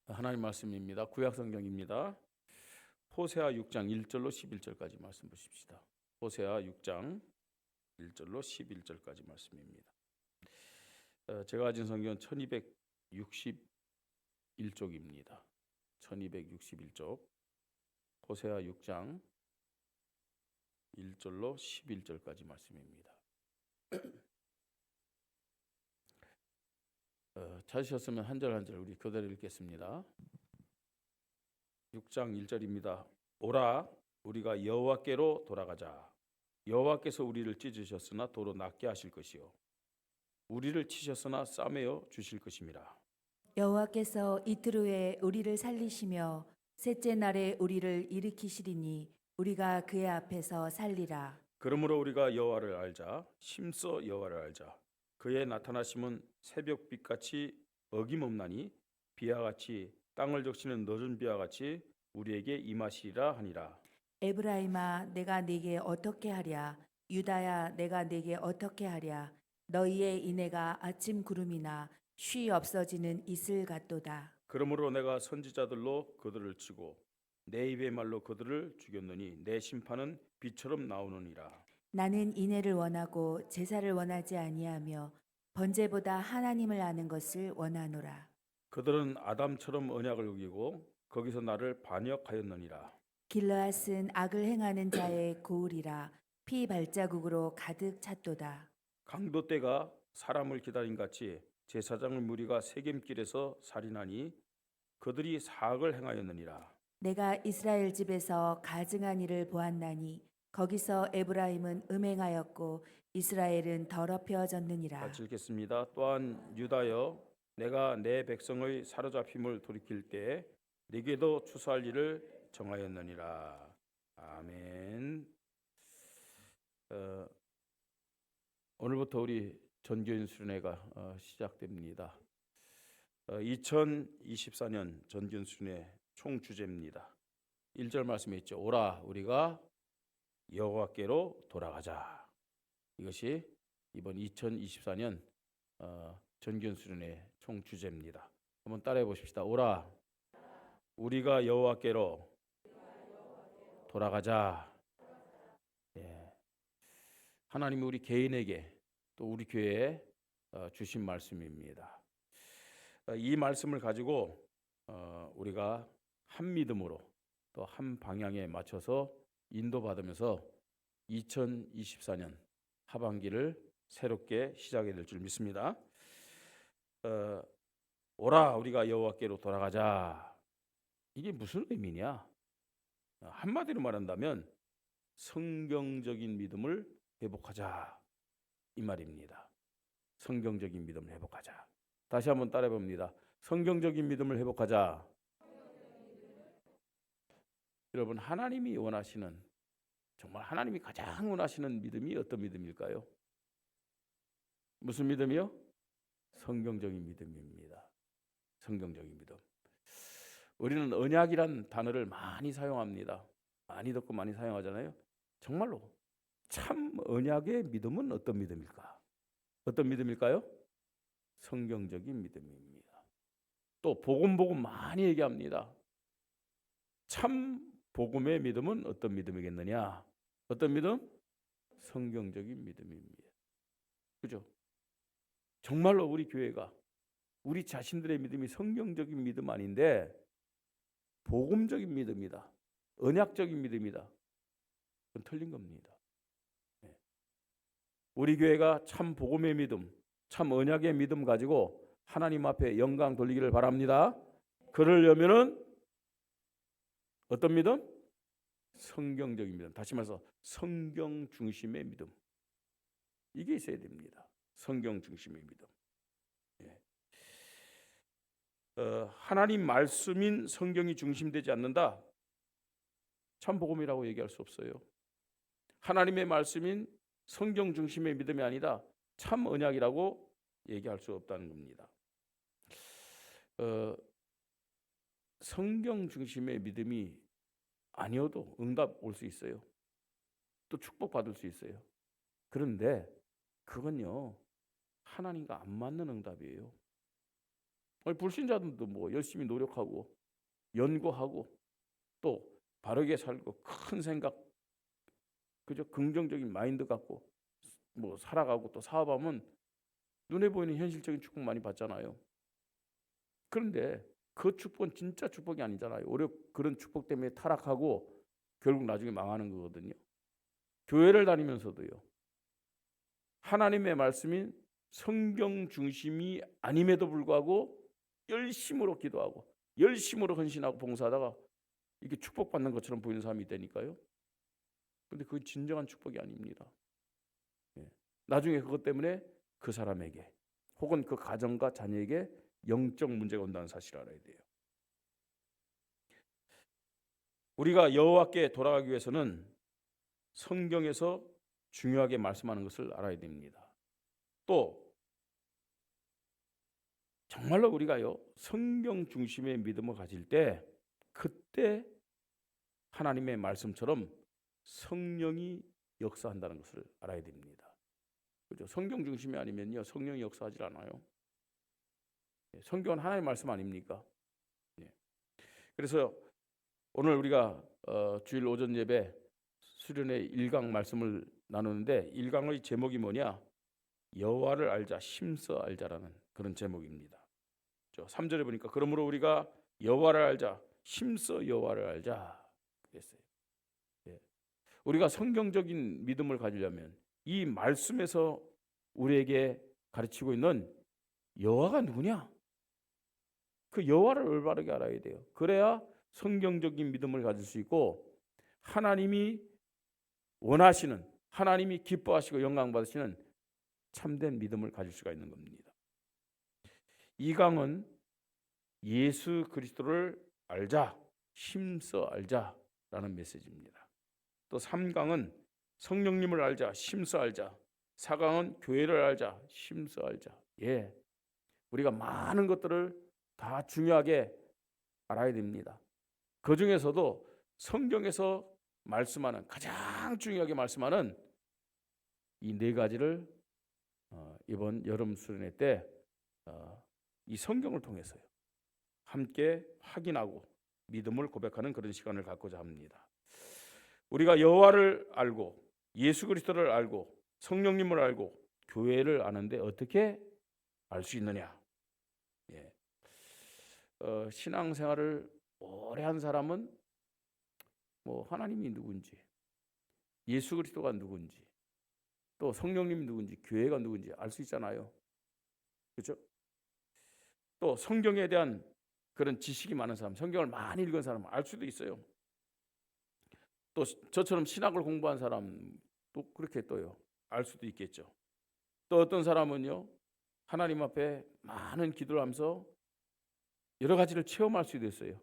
하나님 말씀입니다. 구약 성경입니다. 호세아 6장 1절로 11절까지 말씀 보십시다. 호세아 6장 1절로 11절까지 말씀입니다. 제가 가진 성경은 1261쪽입니다. 1261쪽 호세아 6장 1절로 11절까지 말씀입니다. 찾으셨으면 한 절 한 절 우리 교대로 읽겠습니다. 6장 1절입니다. 오라 우리가 여호와께로 돌아가자. 여호와께서 우리를 찢으셨으나 도로 낫게 하실 것이요 우리를 치셨으나 싸매어 주실 것임이라. 여호와께서 이틀 후에 우리를 살리시며 셋째 날에 우리를 일으키시리니 우리가 그의 앞에서 살리라. 그러므로 우리가 여호와를 알자. 심써 여호와를 알자. 그의 나타나심은 새벽빛같이 어김없나니 비와 같이 땅을 적시는 늦은 비와 같이 우리에게 임하시리라 하니라. 에브라임아 내가 네게 어떻게 하랴. 유다야 내가 네게 어떻게 하랴. 너희의 인애가 아침 구름이나 쉬 없어지는 이슬 같도다. 그러므로 내가 선지자들로 그들을 치고 내 입의 말로 그들을 죽였느니 내 심판은 비처럼 나오느니라. 나는 인애를 원하고 제사를 원하지 아니하며 번제보다 하나님을 아는 것을 원하노라. 그들은 아담처럼 언약을 어기고 거기서 나를 반역하였느니라. 길르앗은 악을 행하는 자의 고울이라. 피 발자국으로 가득 찼도다. 강도 때가 사람을 기다린 같이 제사장의 무리가 세겜길에서 살인하니 그들이 사악을 행하였느니라. 내가 이스라엘 집에서 가증한 일을 보았나니 거기서 에브라임은 음행하였고 이스라엘은 더럽혀졌느니라. 같이 읽겠습니다. 또한 유다여 내가 내 백성의 사로잡힘을 돌이킬 때 네게도 추수할 일을 정하였느니라. 아멘. 오늘부터 우리 전교인 수련회가 시작됩니다. 2024년 전교인 수련회 총 주제입니다. 1절 말씀에 있죠. 오라 우리가 여호와께로 돌아가자. 이것이 이번 2024년 전교인 수련회 총 주제입니다. 한번 따라해 보십시다. 오라 우리가 여호와께로 돌아가자. 예. 하나님이 우리 개인에게 또 우리 교회에 주신 말씀입니다. 이 말씀을 가지고 우리가 한 믿음으로 또 한 방향에 맞춰서 인도받으면서 2024년 하반기를 새롭게 시작해야 될 줄 믿습니다. 오라 우리가 여호와께로 돌아가자. 이게 무슨 의미냐? 한마디로 말한다면 성경적인 믿음을 회복하자 이 말입니다. 성경적인 믿음을 회복하자. 다시 한번 따라해 봅니다. 성경적인 믿음을 회복하자. 여러분 하나님이 원하시는 정말 하나님이 가장 원하시는 믿음이 어떤 믿음일까요? 무슨 믿음이요? 성경적인 믿음입니다. 성경적인 믿음. 우리는 언약이란 단어를 많이 사용합니다. 많이 듣고 많이 사용하잖아요. 정말로 참 언약의 믿음은 어떤 믿음일까? 어떤 믿음일까요? 성경적인 믿음입니다. 또 복음 많이 얘기합니다. 참 복음의 믿음은 어떤 믿음이겠느냐? 어떤 믿음? 성경적인 믿음입니다. 그죠? 정말로 우리 교회가 우리 자신들의 믿음이 성경적인 믿음 아닌데 복음적인 믿음이다. 언약적인 믿음이다. 그건 틀린 겁니다. 우리 교회가 참 복음의 믿음, 참 언약의 믿음 가지고 하나님 앞에 영광 돌리기를 바랍니다. 그러려면은 어떤 믿음? 성경적인 믿음. 다시 말해서 성경 중심의 믿음. 이게 있어야 됩니다. 성경 중심의 믿음. 하나님 말씀인 성경이 중심되지 않는다. 참 복음이라고 얘기할 수 없어요. 하나님의 말씀인 성경 중심의 믿음이 아니다. 참 언약이라고 얘기할 수 없다는 겁니다. 성경 중심의 믿음이 아니어도 응답 올 수 있어요. 또 축복받을 수 있어요. 그런데 그건요 하나님과 안 맞는 응답이에요. 불신자들도 뭐 열심히 노력하고 연구하고 또 바르게 살고 큰 생각, 그저 긍정적인 마인드 갖고 뭐 살아가고 또 사업하면 눈에 보이는 현실적인 축복 많이 받잖아요. 그런데 그 축복은 진짜 축복이 아니잖아요. 오히려 그런 축복 때문에 타락하고 결국 나중에 망하는 거거든요. 교회를 다니면서도요, 하나님의 말씀인 성경 중심이 아님에도 불구하고 열심으로 기도하고 열심으로 헌신하고 봉사하다가 이게 축복받는 것처럼 보이는 사람이 있다니까요. 근데 그게 진정한 축복이 아닙니다. 나중에 그것 때문에 그 사람에게 혹은 그 가정과 자녀에게 영적 문제가 온다는 사실을 알아야 돼요. 우리가 여호와께 돌아가기 위해서는 성경에서 중요하게 말씀하는 것을 알아야 됩니다. 또 정말로 우리가요, 성경 중심의 믿음을 가질 때 그때 하나님의 말씀처럼 성령이 역사한다는 것을 알아야 됩니다. 그죠? 성경 중심이 아니면요, 성령이 역사하지 않아요. 성경은 하나님의 말씀 아닙니까? 그래서 오늘 우리가 주일 오전 예배 수련회 1강 말씀을 나누는데 1강의 제목이 뭐냐? 여호와를 알자, 힘써 알자라는 그런 제목입니다. 3절에 보니까 그러므로 우리가 여호와를 알자, 힘써 여호와를 알자 그랬어요. 우리가 성경적인 믿음을 가지려면 이 말씀에서 우리에게 가르치고 있는 여호와가 누구냐? 그 여호와를 올바르게 알아야 돼요. 그래야 성경적인 믿음을 가질 수 있고 하나님이 원하시는, 하나님이 기뻐하시고 영광 받으시는 참된 믿음을 가질 수가 있는 겁니다. 이 강은 예수 그리스도를 알자, 힘써 알자라는 메시지입니다. 또 3강은 성령님을 알자, 힘써 알자. 4강은 교회를 알자, 힘써 알자. 우리가 많은 것들을 다 중요하게 알아야 됩니다. 그 중에서도 성경에서 말씀하는, 가장 중요하게 말씀하는 이 4가지를 이번 여름 수련회 때 이 성경을 통해서요 함께 확인하고 믿음을 고백하는 그런 시간을 갖고자 합니다. 우리가 여호와를 알고 예수 그리스도를 알고 성령님을 알고 교회를 아는데 어떻게 알 수 있느냐? 신앙생활을 오래 한 사람은 뭐 하나님이 누군지, 예수 그리스도가 누군지, 또 성령님이 누군지, 교회가 누군지 알 수 있잖아요. 그렇죠? 또 성경에 대한 그런 지식이 많은 사람, 성경을 많이 읽은 사람은 알 수도 있어요. 또 저처럼 신학을 공부한 사람도 그렇게 또요 알 수도 있겠죠. 또 어떤 사람은요 하나님 앞에 많은 기도를 하면서 여러 가지를 체험할 수도 있어요.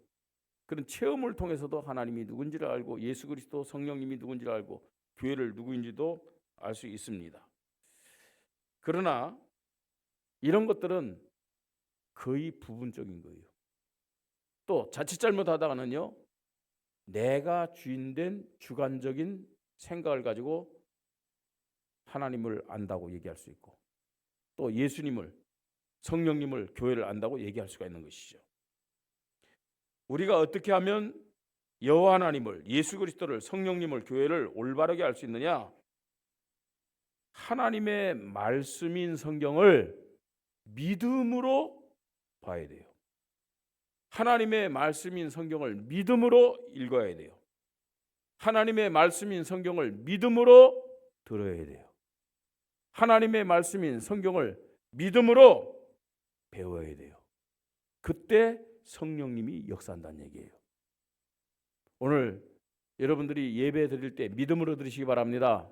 그런 체험을 통해서도 하나님이 누군지를 알고 예수 그리스도 성령님이 누군지를 알고 교회를 누구인지도 알 수 있습니다. 그러나 이런 것들은 거의 부분적인 거예요. 또 자칫 잘못하다가는요 내가 주인된 주관적인 생각을 가지고 하나님을 안다고 얘기할 수 있고 또 예수님을, 성령님을, 교회를 안다고 얘기할 수가 있는 것이죠. 우리가 어떻게 하면 여호와 하나님을, 예수 그리스도를, 성령님을, 교회를 올바르게 알 수 있느냐? 하나님의 말씀인 성경을 믿음으로 봐야 돼요. 하나님의 말씀인 성경을 믿음으로 읽어야 돼요. 하나님의 말씀인 성경을 믿음으로 들어야 돼요. 하나님의 말씀인 성경을 믿음으로 배워야 돼요. 그때 성령님이 역사한다는 얘기예요. 오늘 여러분들이 예배 드릴 때 믿음으로 들으시기 바랍니다.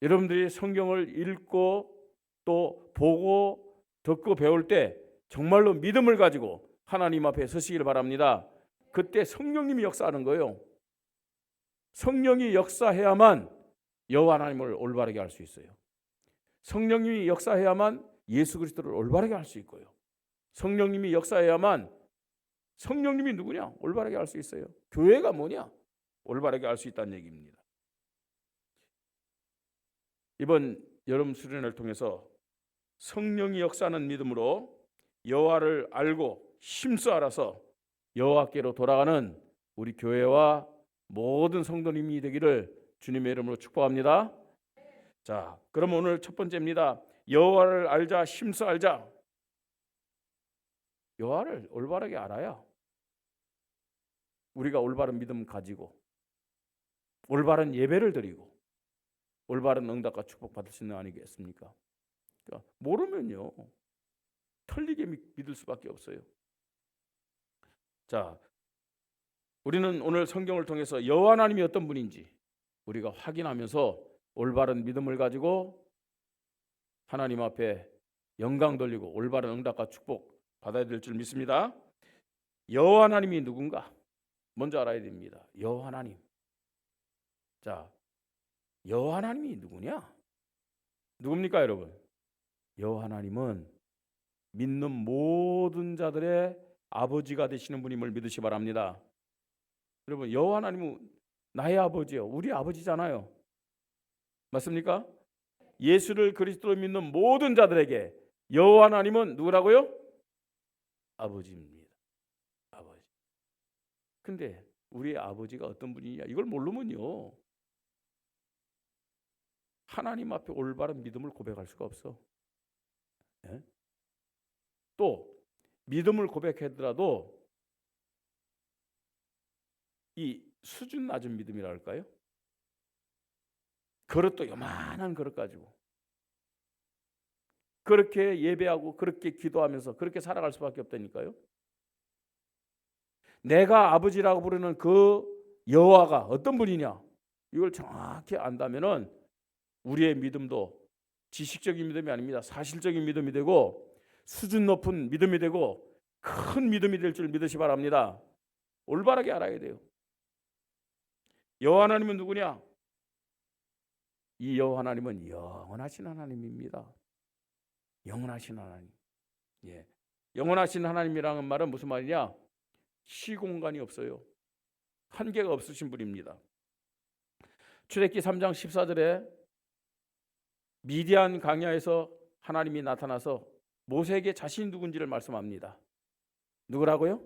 여러분들이 성경을 읽고 또 보고 듣고 배울 때 정말로 믿음을 가지고 하나님 앞에 서시기를 바랍니다. 그때 성령님이 역사하는 거예요. 성령이 역사해야만 여호와 하나님을 올바르게 알 수 있어요. 성령님이 역사해야만 예수 그리스도를 올바르게 알 수 있고요. 성령님이 역사해야만 성령님이 누구냐 올바르게 알 수 있어요. 교회가 뭐냐 올바르게 알 수 있다는 얘기입니다. 이번 여름 수련회를 통해서 성령이 역사하는 믿음으로 여호와를 알고 힘써 알아서 여호와께로 돌아가는 우리 교회와 모든 성도님이 되기를 주님의 이름으로 축복합니다. 자, 그럼 오늘 첫 번째입니다. 여호와를 알자, 힘써 알자. 여호와를 올바르게 알아야 우리가 올바른 믿음 가지고 올바른 예배를 드리고 올바른 응답과 축복 받을 수 있는 거 아니겠습니까? 그러니까 모르면요 틀리게 믿을 수밖에 없어요. 자, 우리는 오늘 성경을 통해서 여호와 하나님이 어떤 분인지 우리가 확인하면서 올바른 믿음을 가지고 하나님 앞에 영광 돌리고 올바른 응답과 축복 받아야 될 줄 믿습니다. 여호와 하나님이 누군가 먼저 알아야 됩니다. 여호와 하나님. 자, 여호와 하나님이 누구냐? 누굽니까, 여러분? 여호와 하나님은 믿는 모든 자들의 아버지가 되시는 분임을 믿으시 바랍니다. 여러분, 여호와 하나님은 나의 아버지요, 우리 아버지잖아요. 맞습니까? 예수를 그리스도로 믿는 모든 자들에게 여호와 하나님은 누구라고요? 아버지입니다. 아버지. 근데 우리의 아버지가 어떤 분이냐? 이걸 모르면요 하나님 앞에 올바른 믿음을 고백할 수가 없어. 예? 또 믿음을 고백하더라도 이 수준 낮은 믿음이라 할까요? 그릇도 요만한 그릇 가지고 그렇게 예배하고 그렇게 기도하면서 그렇게 살아갈 수밖에 없다니까요. 내가 아버지라고 부르는 그 여호와가 어떤 분이냐 이걸 정확히 안다면은 우리의 믿음도 지식적인 믿음이 아닙니다. 사실적인 믿음이 되고 수준 높은 믿음이 되고 큰 믿음이 될 줄 믿으시 바랍니다. 올바르게 알아야 돼요. 여호와 하나님은 누구냐? 이 여호와 하나님은 영원하신 하나님입니다. 영원하신 하나님. 예. 영원하신 하나님이라는 말은 무슨 말이냐? 시공간이 없어요. 한계가 없으신 분입니다. 출애굽기 3장 14절에 미디안 광야에서 하나님이 나타나서 모세에게 자신이 누군지를 말씀합니다. 누구라고요?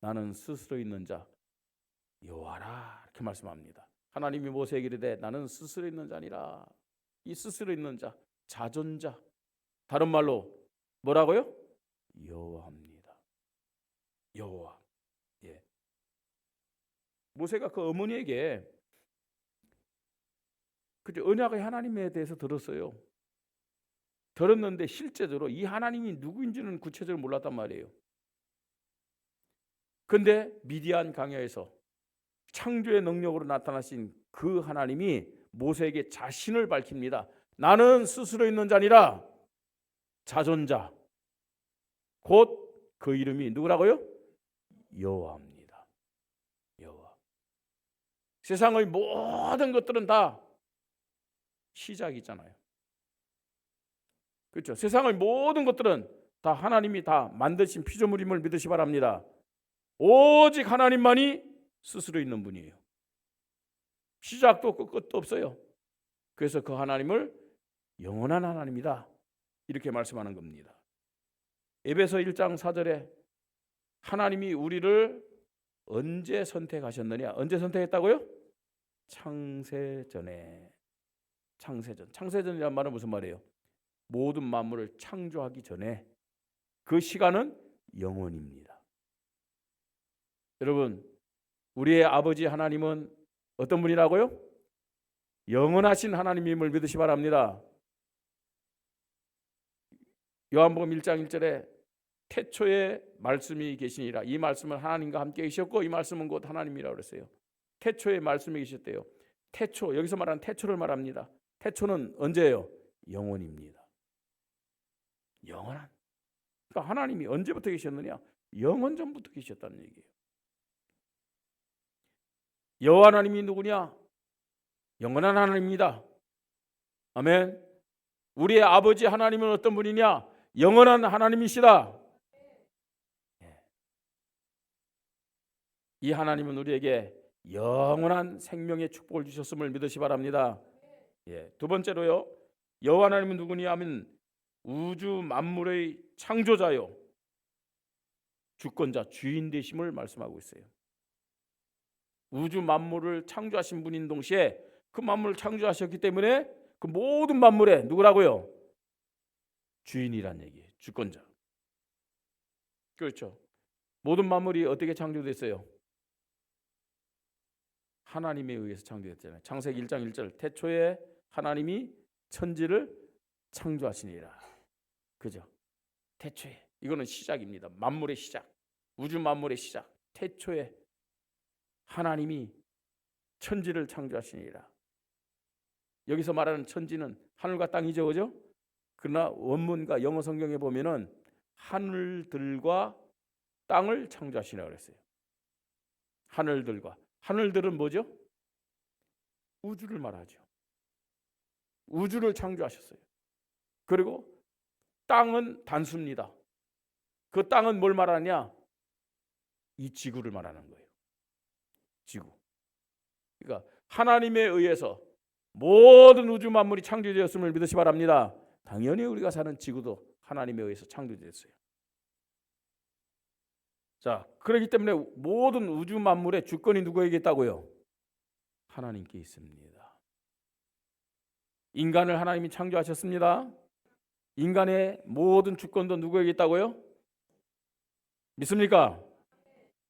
나는 스스로 있는 자 여호와라 이렇게 말씀합니다. 하나님이 모세에게 이르되 나는 스스로 있는 자니라. 이 스스로 있는 자, 자존자. 다른 말로 뭐라고요? 여호와입니다. 여호와. 예. 모세가 그 어머니에게 언약의 하나님에 대해서 들었어요. 들었는데 실제적으로 이 하나님이 누구인지는 구체적으로 몰랐단 말이에요. 근데 미디안 광야에서 창조의 능력으로 나타나신 그 하나님이 모세에게 자신을 밝힙니다. 나는 스스로 있는 자니라. 자존자. 곧 그 이름이 누구라고요? 여호와입니다. 여호와. 세상의 모든 것들은 다 시작이잖아요. 그렇죠? 세상의 모든 것들은 다 하나님이 다 만드신 피조물임을 믿으시 바랍니다. 오직 하나님만이 스스로 있는 분이에요. 시작도 없고 끝도 없어요. 그래서 그 하나님을 영원한 하나님이다 이렇게 말씀하는 겁니다. 에베소 1장 4절에 하나님이 우리를 언제 선택하셨느냐? 언제 선택했다고요? 창세전에. 창세전. 창세전이란 말은 무슨 말이에요? 모든 만물을 창조하기 전에 그 시간은 영원입니다. 여러분, 우리의 아버지 하나님은 어떤 분이라고요? 영원하신 하나님임을 믿으시 바랍니다. 요한복음 1장 1절에 태초에 말씀이 계시니라. 이 말씀은 하나님과 함께 계셨고 이 말씀은 곧 하나님이라고 그랬어요. 태초에 말씀이 계셨대요. 태초, 여기서 말하는 태초를 말합니다. 태초는 언제예요? 영원입니다. 영원한. 그러니까 하나님이 언제부터 계셨느냐? 영원 전부터 계셨다는 얘기예요. 여호와 하나님이 누구냐? 영원한 하나님입니다. 아멘. 우리의 아버지 하나님은 어떤 분이냐? 영원한 하나님이시다. 이 하나님은 우리에게 영원한 생명의 축복을 주셨음을 믿으시 바랍니다. 두 번째로요. 여호와 하나님은 누구냐 하면 우주 만물의 창조자요 주권자 주인 되심을 말씀하고 있어요. 우주 만물을 창조하신 분인 동시에 그 만물을 창조하셨기 때문에 그 모든 만물의 누구라고요? 주인이란 얘기예요. 주권자. 그렇죠. 모든 만물이 어떻게 창조됐어요? 하나님에 의해서 창조됐잖아요. 창세기 1장 1절 태초에 하나님이 천지를 창조하시니라. 그죠? 태초에. 이거는 시작입니다. 만물의 시작. 우주 만물의 시작. 태초에 하나님이 천지를 창조하시니라. 여기서 말하는 천지는 하늘과 땅이죠. 그죠? 그러나 원문과 영어 성경에 보면은 하늘들과 땅을 창조하시라고 그랬어요. 하늘들과. 하늘들은 뭐죠? 우주를 말하죠. 우주를 창조하셨어요. 그리고 땅은 단수입니다. 그 땅은 뭘 말하냐? 이 지구를 말하는 거예요. 지구. 그러니까 하나님에 의해서 모든 우주 만물이 창조되었음을 믿으시 바랍니다. 당연히 우리가 사는 지구도 하나님에 의해서 창조되었어요. 자, 그렇기 때문에 모든 우주 만물의 주권이 누구에게 있다고요? 하나님께 있습니다. 인간을 하나님이 창조하셨습니다. 인간의 모든 주권도 누구에게 있다고요? 믿습니까?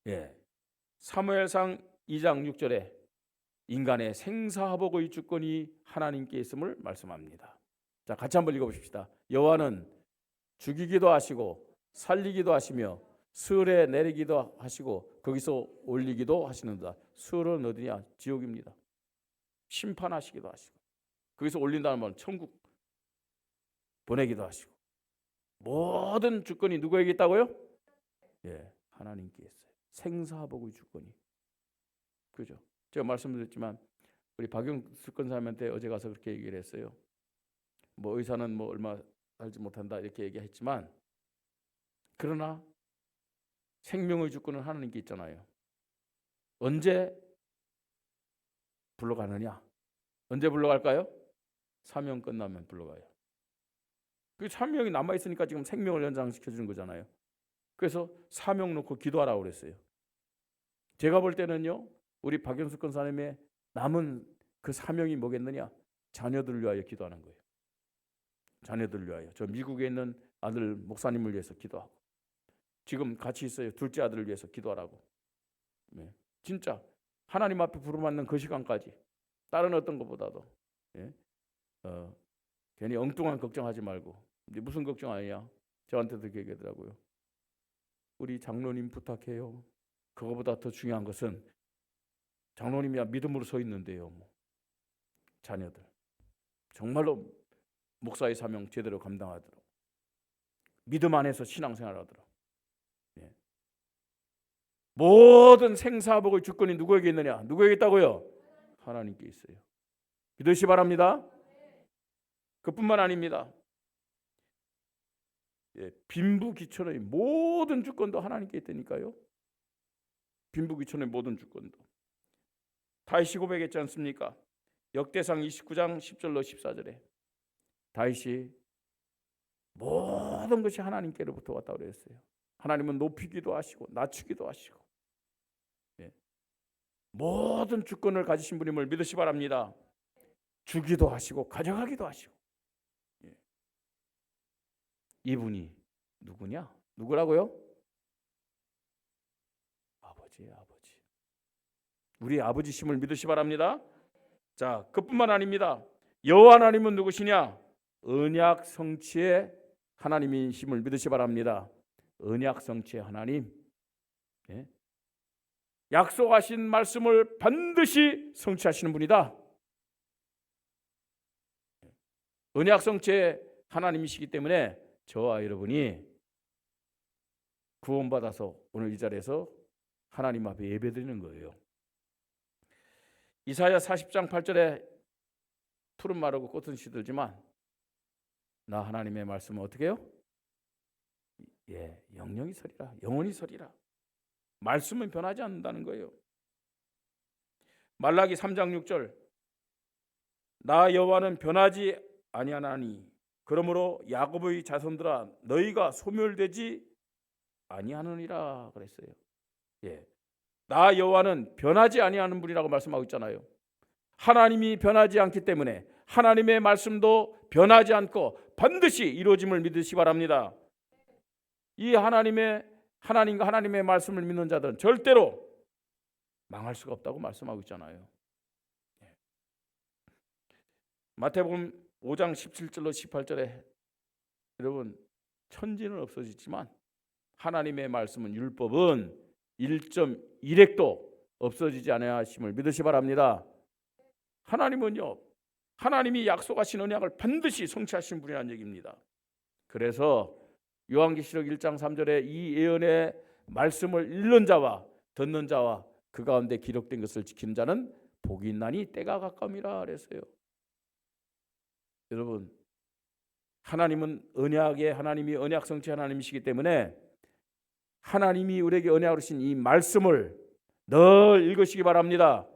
예. 사무엘상 2장 6절에 인간의 생사화복의 주권이 하나님께 있음을 말씀합니다. 자, 같이 한번 읽어보십시다. 여호와는 죽이기도 하시고 살리기도 하시며 수월에 내리기도 하시고 거기서 올리기도 하시는다. 수월은 어디냐? 지옥입니다. 심판하시기도 하시고 거기서 올린다는 말은 천국 보내기도 하시고 모든 주권이 누구에게 있다고요? 예, 하나님께 있어요. 생사화복의 주권이. 그죠? 제가 말씀드렸지만 우리 박영수 권사님한테 어제 가서 그렇게 얘기를 했어요. 뭐 의사는 뭐 얼마 살지 못한다 이렇게 얘기했지만 그러나 생명의 주권은 하나님께 있잖아요. 언제 불러가느냐? 언제 불러갈까요? 사명 끝나면 불러가요. 그 사명이 남아있으니까 지금 생명을 연장시켜주는 거잖아요. 그래서 사명 놓고 기도하라고 그랬어요. 제가 볼 때는요, 우리 박영수 권사님의 남은 그 사명이 뭐겠느냐? 자녀들을 위하여 기도하는 거예요. 자녀들을 위하여. 저 미국에 있는 아들 목사님을 위해서 기도하고 지금 같이 있어요. 둘째 아들을 위해서 기도하라고. 네. 진짜 하나님 앞에 부름받는 그 시간까지 다른 어떤 것보다도 예? 괜히 엉뚱한 걱정하지 말고 무슨 걱정 아니야? 저한테도 그렇게 얘기하더라고요. 우리 장로님 부탁해요. 그거보다 더 중요한 것은 장로님이야 믿음으로 서 있는데요. 뭐. 자녀들 정말로 목사의 사명 제대로 감당하도록 믿음 안에서 신앙생활하도록 예. 모든 생사복의 주권이 누구에게 있느냐? 누구에게 있다고요? 하나님께 있어요. 믿으시 바랍니다. 그뿐만 아닙니다. 예, 빈부귀천의 모든 주권도 하나님께 있다니까요. 빈부귀천의 모든 주권도. 다윗이 고백했지 않습니까? 역대상 29장 10절로 14절에 다윗이 모든 것이 하나님께로부터 왔다고 그랬어요. 하나님은 높이기도 하시고 낮추기도 하시고 예. 모든 주권을 가지신 분임을 믿으시 바랍니다. 주기도 하시고 가져가기도 하시고 예. 이분이 누구냐? 누구라고요? 아버지예요. 아버지. 우리 아버지심을 믿으시 바랍니다. 자, 그뿐만 아닙니다. 여호와 하나님은 누구시냐? 언약 성취의 하나님이심을 믿으시 바랍니다. 언약 성취의 하나님. 예? 약속하신 말씀을 반드시 성취하시는 분이다. 언약 성취의 하나님이시기 때문에 저와 여러분이 구원받아서 오늘 이 자리에서 하나님 앞에 예배드리는 거예요. 이사야 40장 8절에 푸른 마르고 꽃은 시들지만 나 하나님의 말씀은 어떻게 해요? 예, 영영이 서리라. 영원히 서리라. 말씀은 변하지 않는다는 거예요. 말라기 3장 6절 나 여호와는 변하지 아니하나니 그러므로 야곱의 자손들아 너희가 소멸되지 아니하느니라 그랬어요. 예. 나 여호와는 변하지 아니하는 분이라고 말씀하고 있잖아요. 하나님이 변하지 않기 때문에 하나님의 말씀도 변하지 않고 반드시 이루어짐을 믿으시기 바랍니다. 이 하나님과 하나님의 말씀을 믿는 자들은 절대로 망할 수가 없다고 말씀하고 있잖아요. 마태복음 5장 17절로 18절에 여러분 천지는 없어지지만 하나님의 말씀은 율법은 1.1획도 없어지지 아니하심을 믿으시 바랍니다. 하나님은요, 하나님이 약속하신 언약을 반드시 성취하신 분이라는 얘기입니다. 그래서 요한계시록 1장 3절에 이 예언의 말씀을 읽는 자와 듣는 자와 그 가운데 기록된 것을 지키는 자는 복이 있나니 때가 가까움이라 그랬어요. 여러분, 하나님은 하나님이 언약 성취 하나님이시기 때문에 하나님이 우리에게 언약으로 주신 이 말씀을 늘 읽으시기 바랍니다.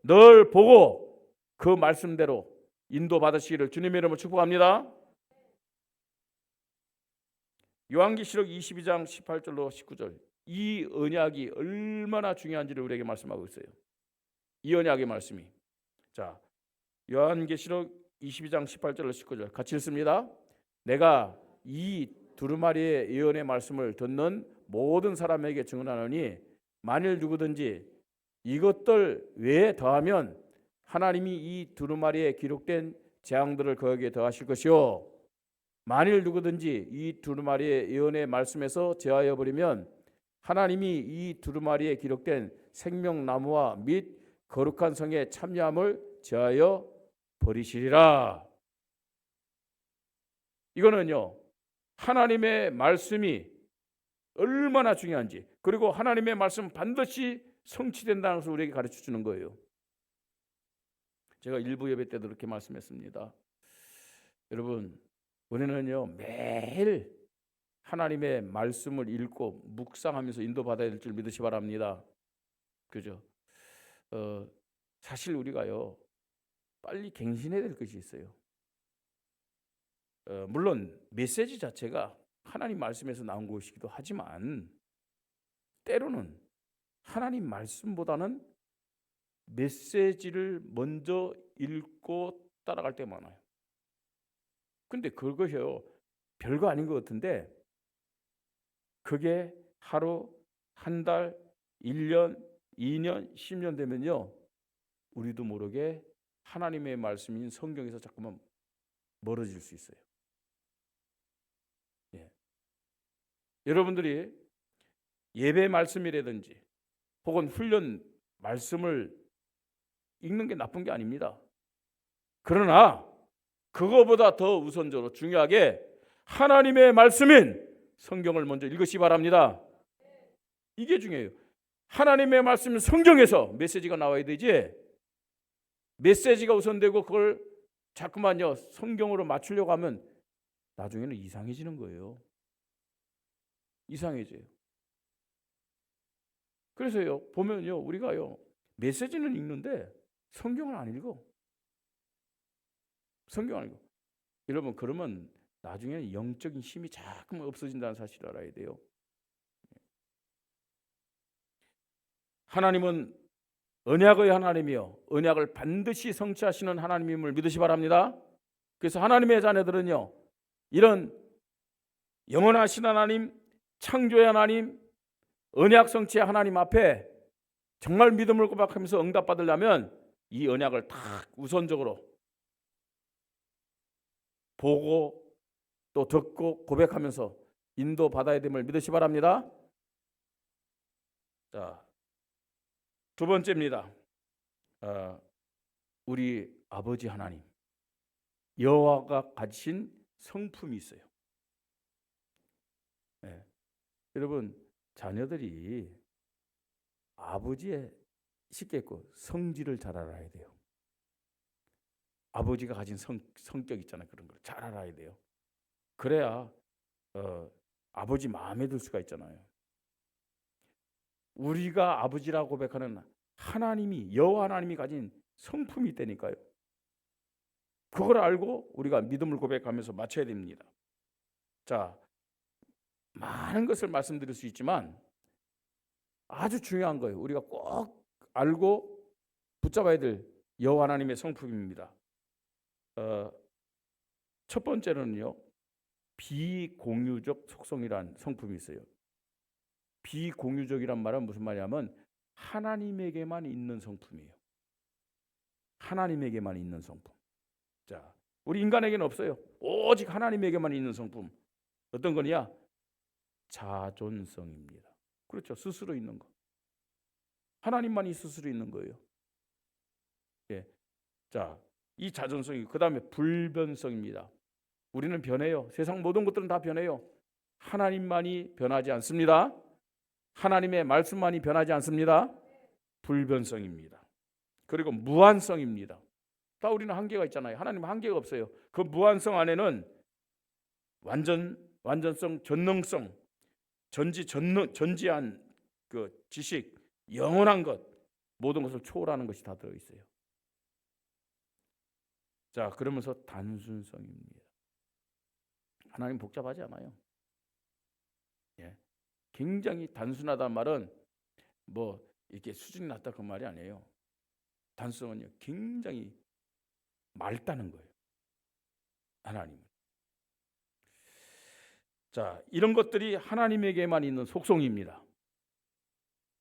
늘 보고 그 말씀대로 인도받으시기를 주님의 이름으로 축복합니다. 요한계시록 22장 18절로 19절 이 언약이 얼마나 중요한지를 우리에게 말씀하고 있어요. 이 언약의 말씀이. 자, 요한계시록 22장 18절로 19절 같이 읽습니다. 내가 이 두루마리의 예언의 말씀을 듣는 모든 사람에게 증언하노니 만일 누구든지 이것들 외에 더하면 하나님이 이 두루마리에 기록된 재앙들을 그에게 더하실 것이요 만일 누구든지 이 두루마리의 예언의 말씀에서 제하여 버리면 하나님이 이 두루마리에 기록된 생명나무와 및 거룩한 성의 참여함을 제하여 버리시리라. 이거는요, 하나님의 말씀이 얼마나 중요한지, 그리고 하나님의 말씀 반드시 성취된다는 것을 우리에게 가르쳐 주는 거예요. 제가 일부 예배 때도 그렇게 말씀했습니다. 여러분, 우리는요 매일 하나님의 말씀을 읽고 묵상하면서 인도받아야 될 줄 믿으시 바랍니다. 그죠? 사실 우리가요 빨리 갱신해야 될 것이 있어요. 물론 메시지 자체가 하나님 말씀에서 나온 것이기도 하지만 때로는 하나님 말씀보다는 메시지를 먼저 읽고 따라갈 때 많아요. 근데 그것이요 별거 아닌 것 같은데 그게 하루, 한 달, 1년, 2년, 10년 되면요 우리도 모르게 하나님의 말씀인 성경에서 자꾸만 멀어질 수 있어요. 예. 여러분들이 예배 말씀이라든지 혹은 훈련 말씀을 읽는 게 나쁜 게 아닙니다. 그러나 그거보다 더 우선적으로 중요하게 하나님의 말씀인 성경을 먼저 읽으시 바랍니다. 이게 중요해요. 하나님의 말씀 성경에서 메시지가 나와야 되지 메시지가 우선되고 그걸 자꾸만요 성경으로 맞추려고 하면 나중에는 이상해지는 거예요. 이상해져요. 그래서요 보면요 우리가요 메시지는 읽는데 성경을 안 읽어. 성경 안 읽어. 여러분 그러면 나중에는 영적인 힘이 자꾸 없어진다는 사실을 알아야 돼요. 하나님은 언약의 하나님이요 언약을 반드시 성취하시는 하나님임을 믿으시 바랍니다. 그래서 하나님의 자녀들은요 이런 영원하신 하나님, 창조의 하나님, 언약 성취의 하나님 앞에 정말 믿음을 고백하면서 응답받으려면 이 언약을 딱 우선적으로 보고 또 듣고 고백하면서 인도받아야 됨을 믿으시 바랍니다. 자, 두 번째입니다. 우리 아버지 하나님 여호와가 가지신 성품이 있어요. 네. 여러분 자녀들이 아버지의 쉽게 했고 성질을 잘 알아야 돼요. 아버지가 가진 성격 있잖아요. 그런 걸 잘 알아야 돼요. 그래야 아버지 마음에 들 수가 있잖아요. 우리가 아버지라고 고백하는 하나님이 여호와 하나님이 가진 성품이 있다니까요. 그걸 알고 우리가 믿음을 고백하면서 맞춰야 됩니다. 자, 많은 것을 말씀드릴 수 있지만 아주 중요한 거예요. 우리가 꼭 알고 붙잡아야 될 여호와 하나님의 성품입니다. 첫 번째는요, 비공유적 속성이란 성품이 있어요. 비공유적이란 말은 무슨 말이냐면 하나님에게만 있는 성품이에요. 하나님에게만 있는 성품. 자, 우리 인간에게는 없어요. 오직 하나님에게만 있는 성품. 어떤 거냐? 자존성입니다. 그렇죠. 스스로 있는 거. 하나님만이 스스로 있는 거예요. 예. 자, 이 자존성이 그다음에 불변성입니다. 우리는 변해요. 세상 모든 것들은 다 변해요. 하나님만이 변하지 않습니다. 하나님의 말씀만이 변하지 않습니다. 불변성입니다. 그리고 무한성입니다. 다 우리는 한계가 있잖아요. 하나님은 한계가 없어요. 그 무한성 안에는 완전성, 전능성, 전지한 그 지식, 영원한 것, 모든 것을 초월하는 것이 다 들어 있어요. 자, 그러면서 단순성입니다. 하나님 복잡하지 않아요. 예. 굉장히 단순하다는 말은 뭐 이렇게 수준이 낮다 그 말이 아니에요. 단순성은요, 굉장히 맑다는 거예요. 하나님. 자, 이런 것들이 하나님에게만 있는 속성입니다.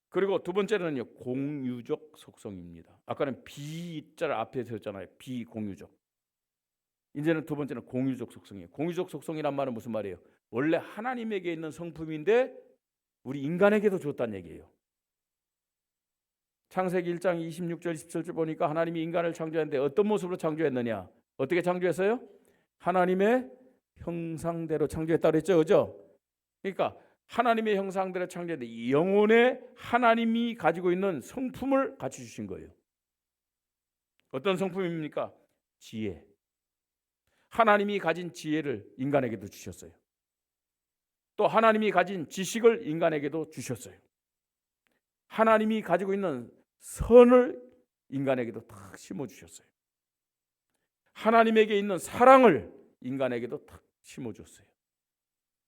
그리고 두 번째는요, 공유적 속성입니다. 아까는 비자를 앞에 세웠잖아요. 비공유적. 이제는 두 번째는 공유적 속성이에요. 공유적 속성이란 말은 무슨 말이에요? 원래 하나님에게 있는 성품인데 우리 인간에게도 줬다는 얘기예요. 창세기 1장 26절 27절 보니까 하나님이 인간을 창조했는데 어떤 모습으로 창조했느냐? 어떻게 창조했어요? 하나님의 형상대로 창조했다고 그랬죠. 그죠? 그러니까 하나님의 형상대로 창조했는데 영혼에 하나님이 가지고 있는 성품을 같이 주신 거예요. 어떤 성품입니까? 지혜. 하나님이 가진 지혜를 인간에게도 주셨어요. 또 하나님이 가진 지식을 인간에게도 주셨어요. 하나님이 가지고 있는 선을 인간에게도 탁 심어주셨어요. 하나님에게 있는 사랑을 인간에게도 탁 심어줬어요.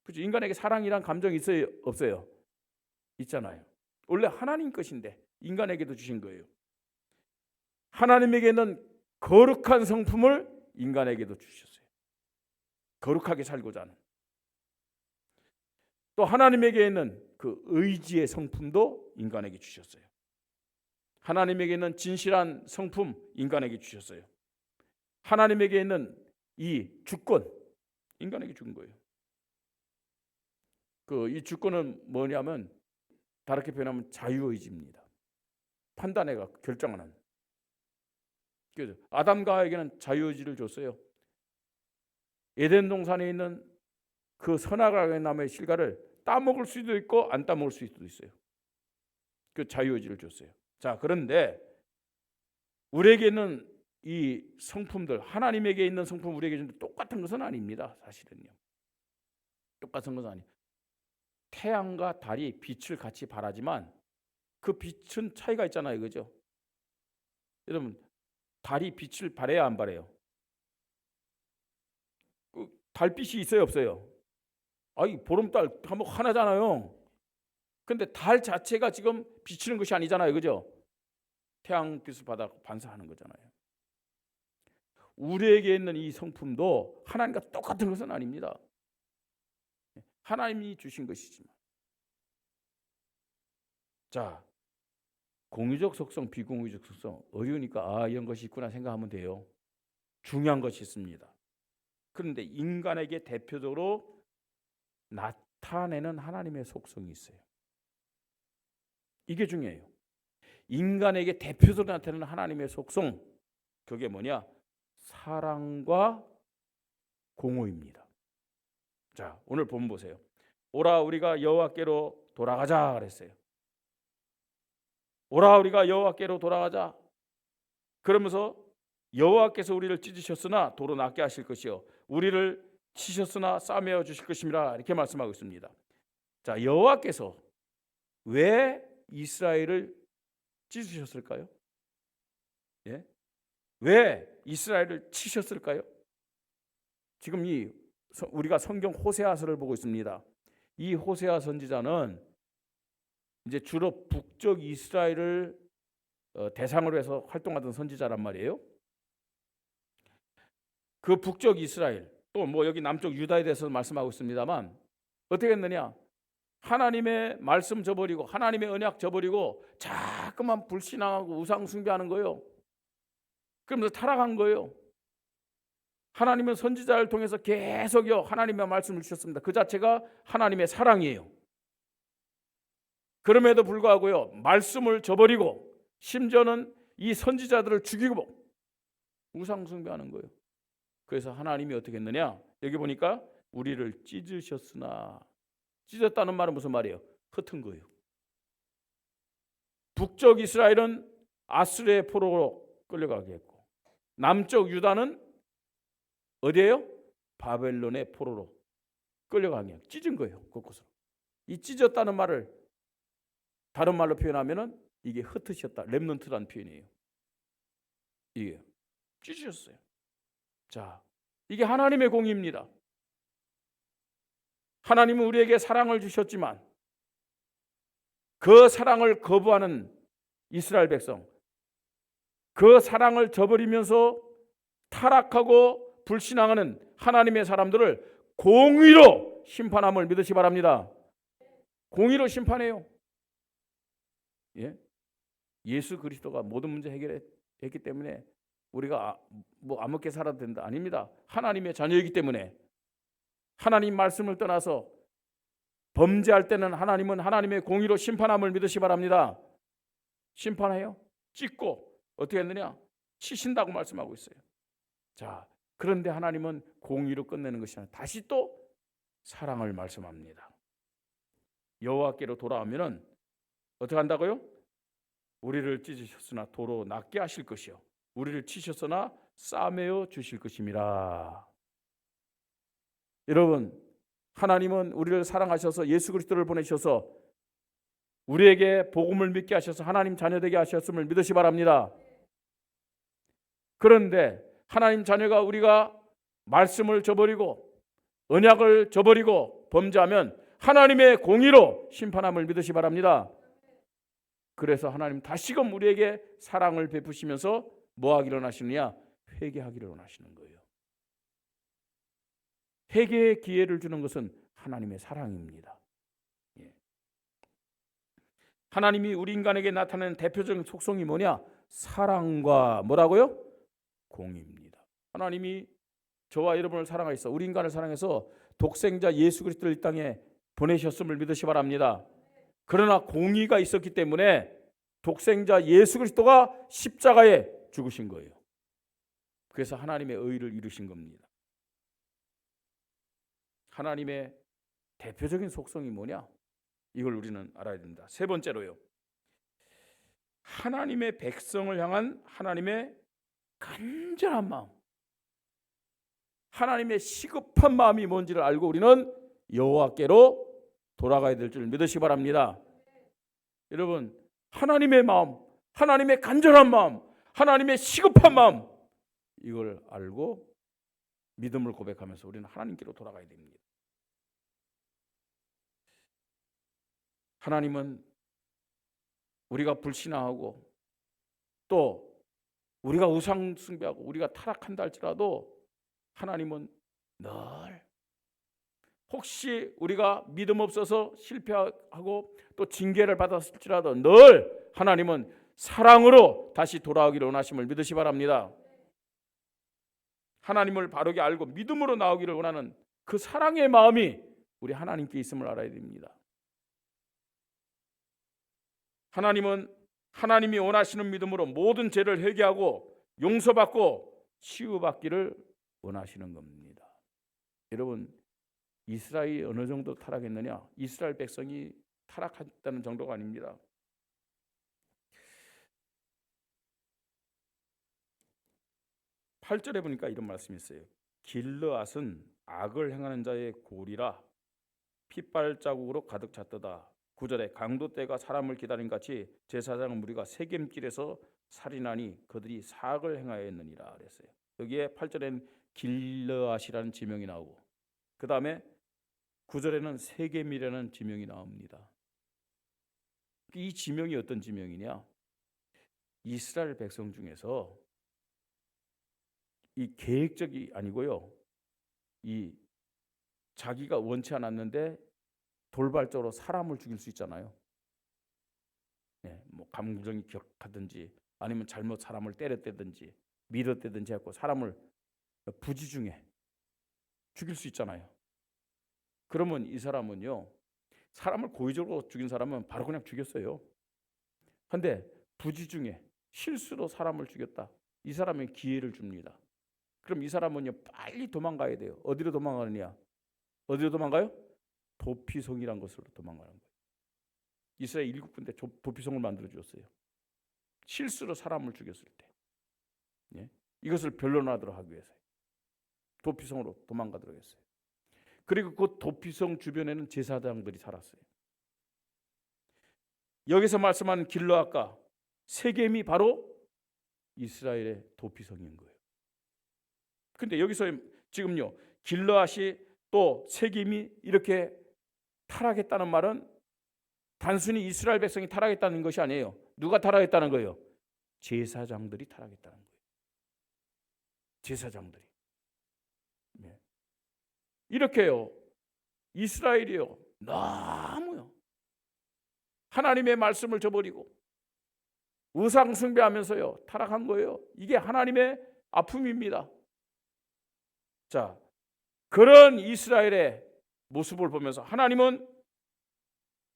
그렇죠? 인간에게 사랑이란 감정이 있어요? 없어요? 있잖아요. 원래 하나님 것인데 인간에게도 주신 거예요. 하나님에게는 거룩한 성품을 인간에게도 주셨어요. 거룩하게 살고자 하는. 또 하나님에게 있는 그 의지의 성품도 인간에게 주셨어요. 하나님에게 있는 진실한 성품 인간에게 주셨어요. 하나님에게 있는 이 주권 인간에게 준 거예요. 이 주권은 뭐냐면 다르게 표현하면 자유의지입니다. 판단해가 결정하는. 그래서 아담과 하와에게는 자유의지를 줬어요. 에덴 동산에 있는 그 선악과의 나무의 실과를 따먹을 수도 있고 안 따먹을 수도 있어요. 그 자유의지를 줬어요. 자, 그런데 우리에게는 이 성품들, 하나님에게 있는 성품 우리에게 주는데 똑같은 것은 아닙니다. 사실은요. 똑같은 것은 아니에요. 태양과 달이 빛을 같이 발하지만 그 빛은 차이가 있잖아요. 그죠? 여러분, 달이 빛을 발해야 안 발해요? 달빛이 있어요, 없어요? 아이, 보름달 한번 하나잖아요. 근데 달 자체가 지금 비치는 것이 아니잖아요. 그죠? 태양빛을 받아 반사하는 거잖아요. 우리에게 있는 이 성품도 하나님과 똑같은 것은 아닙니다. 하나님이 주신 것이지만. 자, 공유적 속성, 비공유적 속성 어려우니까 이런 것이 있구나 생각하면 돼요. 중요한 것이 있습니다. 그런데 인간에게 대표적으로 나타내는 하나님의 속성이 있어요. 이게 중요해요. 인간에게 대표적으로 나타내는 하나님의 속성, 그게 뭐냐? 사랑과 공의입니다. 자, 오늘 본문 보세요. 오라 우리가 여호와께로 돌아가자 그랬어요. 오라 우리가 여호와께로 돌아가자. 그러면서 여호와께서 우리를 찢으셨으나 도로 낫게 하실 것이요 우리를 치셨으나 싸매어 주실 것입니다. 이렇게 말씀하고 있습니다. 자, 여호와께서 왜 이스라엘을 찢으셨을까요? 예? 왜 이스라엘을 치셨을까요? 지금 우리가 성경 호세아서를 보고 있습니다. 이 호세아 선지자는 이제 주로 북쪽 이스라엘을 대상으로 해서 활동하던 선지자란 말이에요. 그 북쪽 이스라엘, 또 뭐 여기 남쪽 유다에 대해서 말씀하고 있습니다만 어떻게 했느냐? 하나님의 말씀 저버리고 하나님의 언약 저버리고 자꾸만 불신앙하고 우상 숭배하는 거예요. 그러면서 타락한 거예요. 하나님은 선지자를 통해서 계속요 하나님의 말씀을 주셨습니다. 그 자체가 하나님의 사랑이에요. 그럼에도 불구하고요 말씀을 저버리고 심지어는 이 선지자들을 죽이고 우상 숭배하는 거예요. 그래서 하나님이 어떻게 했느냐? 여기 보니까 우리를 찢으셨으나, 찢었다는 말은 무슨 말이에요? 흩은 거예요. 북쪽 이스라엘은 아수르의 포로로 끌려가게 했고 남쪽 유다는 어디예요? 바벨론의 포로로 끌려가게 찢은 거예요. 곳곳으로. 이 찢었다는 말을 다른 말로 표현하면은 이게 흩으셨다, 렘넌트라는 표현이에요. 이게 찢으셨어요. 자, 이게 하나님의 공의입니다. 하나님은 우리에게 사랑을 주셨지만 그 사랑을 거부하는 이스라엘 백성, 그 사랑을 저버리면서 타락하고 불신앙하는 하나님의 사람들을 공의로 심판함을 믿으시 바랍니다. 공의로 심판해요. 예? 예수 그리스도가 모든 문제 해결했기 때문에 우리가 뭐 아무렇게 살아도 된다, 아닙니다. 하나님의 자녀이기 때문에 하나님 말씀을 떠나서 범죄할 때는 하나님은 하나님의 공의로 심판함을 믿으시 바랍니다. 심판해요. 찢고 어떻게 했느냐? 치신다고 말씀하고 있어요. 자, 그런데 하나님은 공의로 끝내는 것이 아니라 다시 또 사랑을 말씀합니다. 여호와께로 돌아오면은 어떻게 한다고요? 우리를 찢으셨으나 도로 낫게 하실 것이요 우리를 치셨으나 싸매어 주실 것임이라. 여러분, 하나님은 우리를 사랑하셔서 예수 그리스도를 보내셔서 우리에게 복음을 믿게 하셔서 하나님 자녀 되게 하셨음을 믿으시 바랍니다. 그런데 하나님 자녀가 우리가 말씀을 저버리고 언약을 저버리고 범죄하면 하나님의 공의로 심판함을 믿으시 바랍니다. 그래서 하나님 다시금 우리에게 사랑을 베푸시면서 뭐 하기를 원하시느냐? 회개하기를 원하시는 거예요. 회개의 기회를 주는 것은 하나님의 사랑입니다. 예. 하나님이 우리 인간에게 나타내는 대표적인 속성이 뭐냐? 사랑과 뭐라고요? 공의입니다. 하나님이 저와 여러분을 사랑하셔서 우리 인간을 사랑해서 독생자 예수 그리스도를 이 땅에 보내셨음을 믿으시 바랍니다. 그러나 공의가 있었기 때문에 독생자 예수 그리스도가 십자가에 죽으신 거예요. 그래서 하나님의 의를 이루신 겁니다. 하나님의 대표적인 속성이 뭐냐? 이걸 우리는 알아야 됩니다. 세 번째로요, 하나님의 백성을 향한 하나님의 간절한 마음, 하나님의 시급한 마음이 뭔지를 알고 우리는 여호와께로 돌아가야 될 줄 믿으시기 바랍니다. 여러분, 하나님의 마음, 하나님의 간절한 마음, 하나님의 시급한 마음, 이걸 알고 믿음을 고백하면서 우리는 하나님께로 돌아가야 됩니다. 하나님은 우리가 불신앙하고 또 우리가 우상 숭배하고 우리가 타락한다 할지라도 하나님은 늘 혹시 우리가 믿음 없어서 실패하고 또 징계를 받았을지라도 늘 하나님은 사랑으로 다시 돌아오기를 원하심을 믿으시 바랍니다. 하나님을 바르게 알고 믿음으로 나오기를 원하는 그 사랑의 마음이 우리 하나님께 있음을 알아야 됩니다. 하나님은 하나님이 원하시는 믿음으로 모든 죄를 회개하고 용서받고 치유받기를 원하시는 겁니다. 여러분, 이스라엘이 어느 정도 타락했느냐? 이스라엘 백성이 타락했다는 정도가 아닙니다. (8절에) 보니까 이런 말씀이 있어요. 길르앗은 악을 행하는 자의 골이라 핏발자국으로 가득 찼도다. 9절에 강도떼가 사람을 기다린 같이 제사장 무리가 세겜길에서 살인하니 그들이 사악을 행하였느니라 그랬어요. 여기에 8절에는 길르앗이라는 지명이 나오고 그 다음에 9절에는 세겜이라는 지명이 나옵니다. 이 지명이 어떤 지명이냐? 이스라엘 백성 중에서 이 계획적이 아니고요, 이 자기가 원치 않았는데 돌발적으로 사람을 죽일 수 있잖아요. 네, 뭐 감정이 격하든지 아니면 잘못 사람을 때렸다든지 밀었다든지 하고 사람을 부지중에 죽일 수 있잖아요. 그러면 이 사람은요, 사람을 고의적으로 죽인 사람은 바로 그냥 죽였어요. 근데 부지중에 실수로 사람을 죽였다. 이 사람에게 기회를 줍니다. 그럼 이 사람은요, 빨리 도망가야 돼요. 어디로 도망가느냐? 어디로 도망가요? 도피성이란 것으로 도망가는 거예요. 이스라엘 일국군대 도피성을 만들어 주었어요. 실수로 사람을 죽였을 때, 예? 이것을 변론하도록 하기 위해서 도피성으로 도망가도록 했어요. 그리고 그 도피성 주변에는 제사장들이 살았어요. 여기서 말씀하는 길르앗과 세겜이 바로 이스라엘의 도피성인 거예요. 근데 여기서 지금요, 길르앗이 또 세겜이 이렇게 타락했다는 말은 단순히 이스라엘 백성이 타락했다는 것이 아니에요. 누가 타락했다는 거예요? 제사장들이 타락했다는 거예요. 제사장들이. 네. 이렇게요, 이스라엘이요, 너무요 하나님의 말씀을 저버리고 우상 숭배하면서요 타락한 거예요. 이게 하나님의 아픔입니다. 자, 그런 이스라엘의 모습을 보면서 하나님은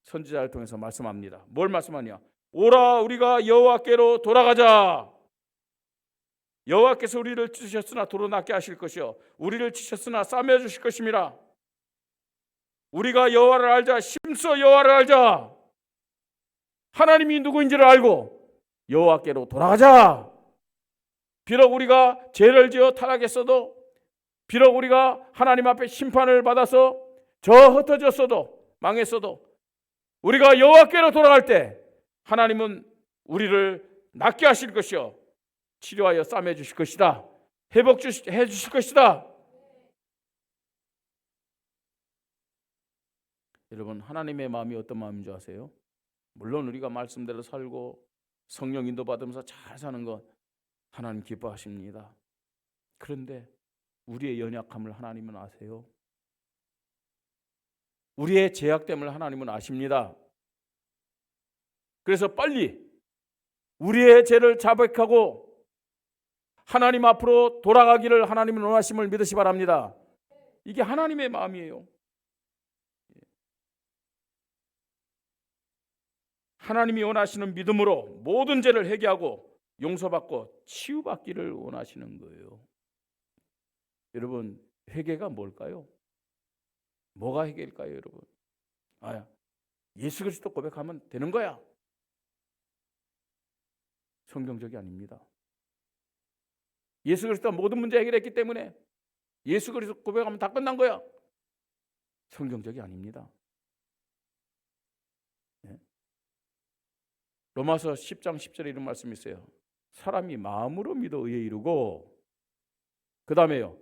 선지자를 통해서 말씀합니다. 뭘 말씀하냐? 오라, 우리가 여호와께로 돌아가자. 여호와께서 우리를 찢으셨으나 도로 낫게 하실 것이요 우리를 치셨으나 싸매 주실 것임이라. 우리가 여호와를 알자. 심써 여호와를 알자. 하나님이 누구인지를 알고 여호와께로 돌아가자. 비록 우리가 죄를 지어 타락했어도, 비록 우리가 하나님 앞에 심판을 받아서 저 흩어졌어도, 망했어도, 우리가 여호와께로 돌아갈 때 하나님은 우리를 낫게 하실 것이요 치료하여 싸매 주실 것이다. 회복해 주실 것이다. 여러분, 하나님의 마음이 어떤 마음인 줄 아세요? 물론 우리가 말씀대로 살고 성령 인도 받으면서 잘 사는 것 하나님 기뻐하십니다. 그런데 우리의 연약함을 하나님은 아세요. 우리의 죄악됨을 하나님은 아십니다. 그래서 빨리 우리의 죄를 자백하고 하나님 앞으로 돌아가기를 하나님은 원하심을 믿으시 바랍니다. 이게 하나님의 마음이에요. 하나님이 원하시는 믿음으로 모든 죄를 회개하고 용서받고 치유받기를 원하시는 거예요. 여러분, 회개가 뭘까요? 뭐가 회개일까요, 여러분? 예수 그리스도 고백하면 되는 거야. 성경적이 아닙니다. 예수 그리스도가 모든 문제 해결했기 때문에 예수 그리스도 고백하면 다 끝난 거야. 성경적이 아닙니다. 로마서 10장 10절에 이런 말씀이 있어요. 사람이 마음으로 믿어 의에 이르고, 그 다음에요,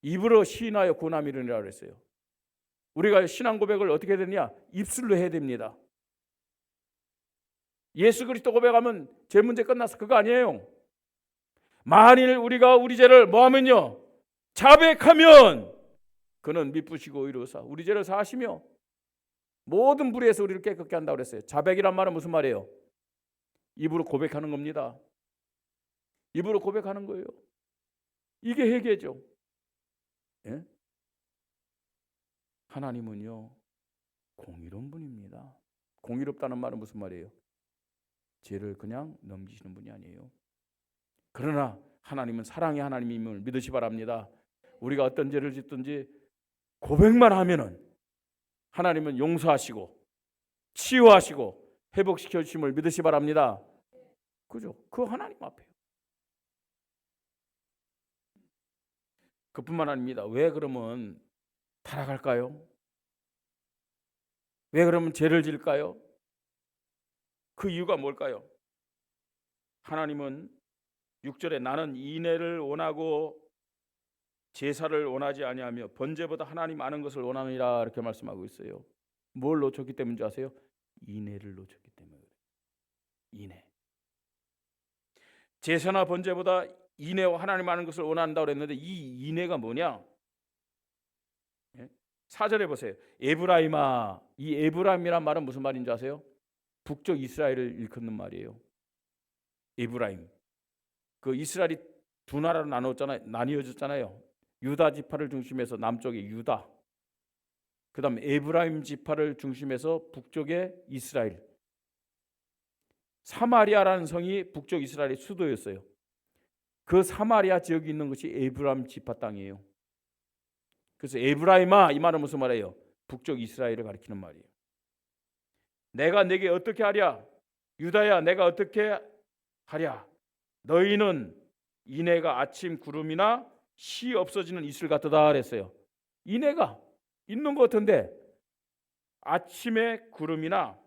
입으로 시인하여 구원함이 이르니라 그랬어요. 우리가 신앙 고백을 어떻게 해야 되냐? 입술로 해야 됩니다. 예수 그리스도 고백하면 죄 문제 끝났어. 그거 아니에요. 만일 우리가 우리 죄를 뭐하면요? 자백하면 그는 미쁘시고 의로우사 우리 죄를 사하시며 모든 불의에서 우리를 깨끗게 한다고 그랬어요. 자백이란 말은 무슨 말이에요? 입으로 고백하는 겁니다. 입으로 고백하는 거예요. 이게 회개죠. 예? 하나님은요, 공의로운 분입니다. 공의롭다는 말은 무슨 말이에요? 죄를 그냥 넘기시는 분이 아니에요. 그러나 하나님은 사랑의 하나님임을 믿으시 바랍니다. 우리가 어떤 죄를 짓든지 고백만 하면은 하나님은 용서하시고 치유하시고 회복시켜 주심을 믿으시 바랍니다. 그죠? 그 하나님 앞에요. 그뿐만 아닙니다. 왜 그러면 타락할까요? 왜 그러면 죄를 질까요? 그 이유가 뭘까요? 하나님은 6절에 나는 인애를 원하고 제사를 원하지 아니하며 번제보다 하나님 아는 것을 원하느니라 이렇게 말씀하고 있어요. 뭘 놓쳤기 때문인지 아세요? 인애를 놓쳤기 때문에 그래요. 인애. 제사나 번제보다 인애와 하나님 아는 것을 원한다고 그랬는데 이 인애가 뭐냐? 4절에 보세요. 에브라임아. 이 에브라임이란 말은 무슨 말인지 아세요? 북쪽 이스라엘을 일컫는 말이에요. 에브라임. 그 이스라엘이 두 나라로 나뉘어졌잖아요. 유다 지파를 중심해서 남쪽에 유다, 그다음 에브라임 지파를 중심해서 북쪽에 이스라엘. 사마리아라는 성이 북쪽 이스라엘의 수도였어요. 그 사마리아 지역이 있는 것이 에브라임 지파 땅이에요. 그래서 에브라임아 이 말은 무슨 말이에요? 북쪽 이스라엘을 가리키는 말이에요. 내가 내게 어떻게 하랴? 유다야 내가 어떻게 하랴? 너희는 인애가 아침 구름이나 시 없어지는 이슬 같도다 그랬어요. 인애가 있는 것 같은데 아침에 구름이나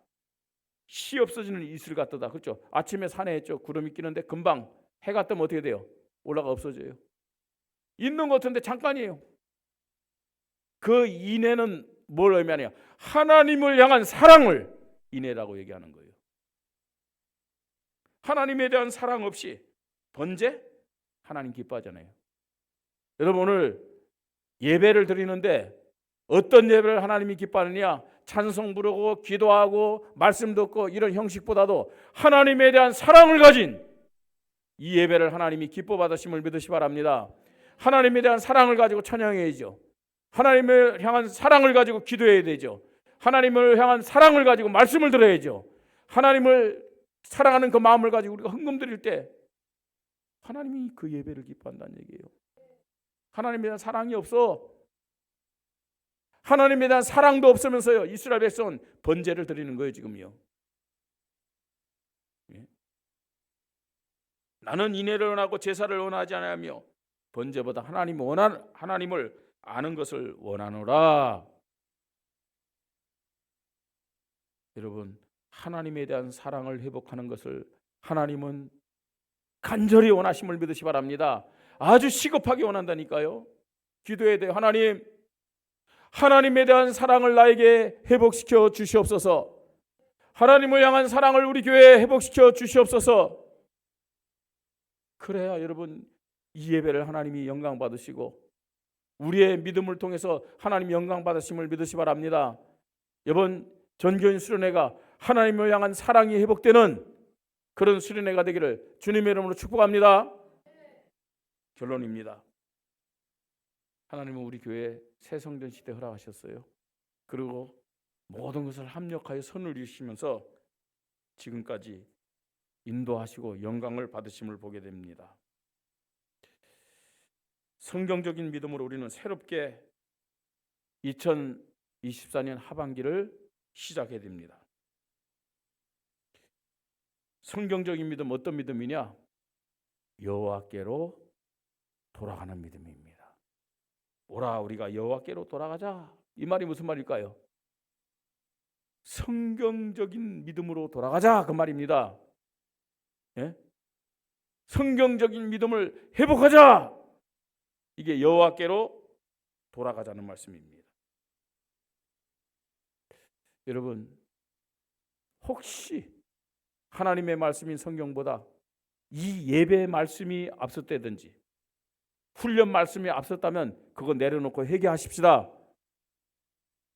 시 없어지는 이슬 같도다. 그렇죠? 아침에 산에 있죠. 구름이 끼는데 금방 해가 뜨면 어떻게 돼요? 올라가 없어져요. 있는 것 같은데 잠깐이에요. 그 인애는 뭘 의미하냐? 하나님을 향한 사랑을 인애라고 얘기하는 거예요. 하나님에 대한 사랑 없이 번제? 하나님 기뻐하잖아요. 여러분 오늘 예배를 드리는데 어떤 예배를 하나님이 기뻐하느냐? 찬송 부르고 기도하고 말씀 듣고 이런 형식보다도 하나님에 대한 사랑을 가진 이 예배를 하나님이 기뻐 받으심을 믿으시 바랍니다. 하나님에 대한 사랑을 가지고 찬양해야죠. 하나님을 향한 사랑을 가지고 기도해야 되죠. 하나님을 향한 사랑을 가지고 말씀을 들어야죠. 하나님을 사랑하는 그 마음을 가지고 우리가 헌금 드릴 때 하나님이 그 예배를 기뻐한다는 얘기예요. 하나님에 대한 사랑이 없어. 하나님에 대한 사랑도 없으면서요 이스라엘 백성은 번제를 드리는 거예요 지금요. 나는 인애를 원하고 제사를 원하지 않으며 번제보다 하나님을 아는 것을 원하노라. 여러분 하나님에 대한 사랑을 회복하는 것을 하나님은 간절히 원하심을 믿으시 바랍니다. 아주 시급하게 원한다니까요. 기도해야 돼요. 하나님에 대한 사랑을 나에게 회복시켜 주시옵소서. 하나님을 향한 사랑을 우리 교회에 회복시켜 주시옵소서. 그래야 여러분 이 예배를 하나님이 영광 받으시고 우리의 믿음을 통해서 하나님 영광 받으심을 믿으시 바랍니다. 이번 전교인 수련회가 하나님을 향한 사랑이 회복되는 그런 수련회가 되기를 주님의 이름으로 축복합니다. 결론입니다. 하나님은 우리 교회에 새 성전 시대 허락하셨어요. 그리고 모든 것을 합력하여 선을 이루시면서 지금까지 인도하시고 영광을 받으심을 보게 됩니다. 성경적인 믿음으로 우리는 새롭게 2024년 하반기를 시작해야 됩니다. 성경적인 믿음 어떤 믿음이냐? 여호와께로 돌아가는 믿음입니다. 오라 우리가 여호와께로 돌아가자. 이 말이 무슨 말일까요? 성경적인 믿음으로 돌아가자 그 말입니다. 예? 성경적인 믿음을 회복하자. 이게 여호와께로 돌아가자는 말씀입니다. 여러분 혹시 하나님의 말씀인 성경보다 이 예배의 말씀이 앞섰다든지 훈련 말씀이 앞섰다면 그거 내려놓고 회개하십시다.